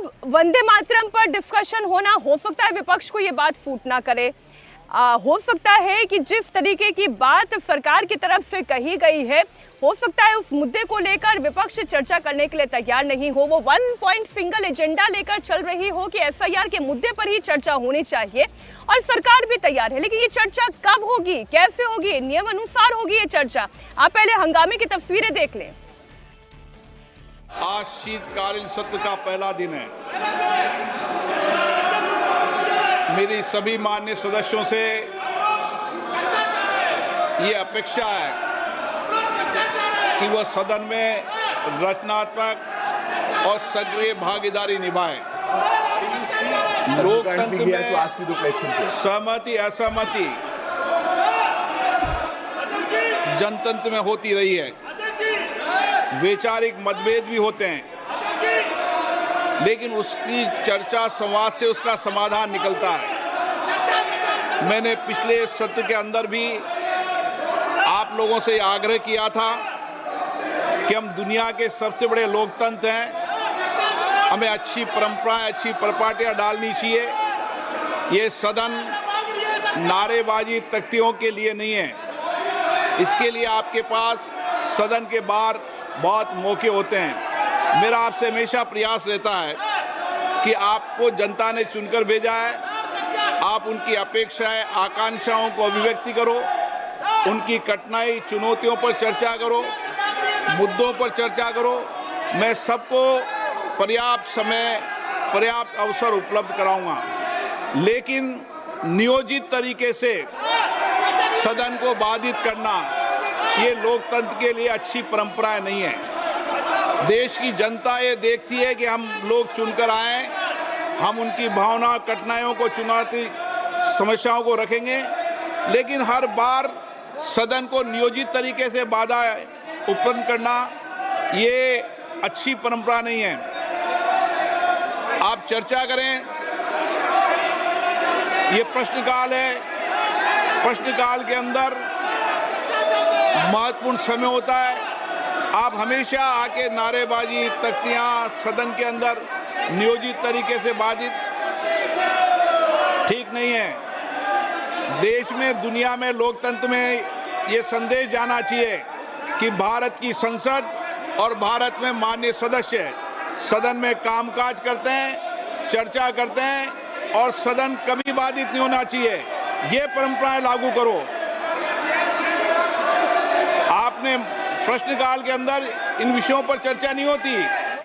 अब वंदे मातरम पर डिस्कशन होना, हो सकता है विपक्ष को ये बात सूट ना करे। हो सकता है कि जिस तरीके की बात सरकार की तरफ से कही गई है, हो सकता है उस मुद्दे को लेकर विपक्ष चर्चा करने के लिए तैयार नहीं हो। वो 1 पॉइंट सिंगल एजेंडा लेकर चल रही हो कि एसआईआर के मुद्दे पर ही चर्चा होनी चाहिए, और सरकार भी तैयार है। लेकिन ये चर्चा कब होगी, कैसे होगी, नियम अनुसार होगी ये चर्चा। आप पहले हंगामे की तस्वीरें देख लें। आज शीतकालीन सत्र का पहला दिन है। मेरी सभी माननीय सदस्यों से ये अपेक्षा है कि वह सदन में रचनात्मक और सक्रिय भागीदारी निभाएं। लोकतंत्र में सहमति असहमति जनतंत्र में होती रही है। वैचारिक मतभेद भी होते हैं, लेकिन उसकी चर्चा संवाद से उसका समाधान निकलता है। मैंने पिछले सत्र के अंदर भी आप लोगों से आग्रह किया था कि हम दुनिया के सबसे बड़े लोकतंत्र हैं, हमें अच्छी परंपराएं, अच्छी परिपाटियां डालनी चाहिए। ये सदन नारेबाजी तख्तियों के लिए नहीं है। इसके लिए आपके पास सदन के बाहर बहुत मौके होते हैं। मेरा आपसे हमेशा प्रयास रहता है कि आपको जनता ने चुनकर भेजा है, आप उनकी अपेक्षाएं, आकांक्षाओं को अभिव्यक्ति करो, उनकी कठिनाई, चुनौतियों पर चर्चा करो, मुद्दों पर चर्चा करो। मैं सबको पर्याप्त समय, पर्याप्त अवसर उपलब्ध कराऊंगा, लेकिन नियोजित तरीके से सदन को बाधित करना ये लोकतंत्र के लिए अच्छी परंपराएं नहीं है। देश की जनता ये देखती है कि हम लोग चुनकर आए, हम उनकी भावना, कठिनाइयों को, चुनौती, समस्याओं को रखेंगे, लेकिन हर बार सदन को नियोजित तरीके से बाधा उत्पन्न करना ये अच्छी परंपरा नहीं है। आप चर्चा करें, ये प्रश्नकाल है, प्रश्नकाल के अंदर महत्वपूर्ण समय होता है। आप हमेशा आके नारेबाजी, तख्तियां सदन के अंदर नियोजित तरीके से बाधित, ठीक नहीं है। देश में, दुनिया में, लोकतंत्र में ये संदेश जाना चाहिए कि भारत की संसद और भारत में माननीय सदस्य सदन में कामकाज करते हैं, चर्चा करते हैं, और सदन कभी बाधित नहीं होना चाहिए। ये परंपराएं लागू करो। आपने प्रश्नकाल के अंदर इन विषयों पर चर्चा नहीं होती।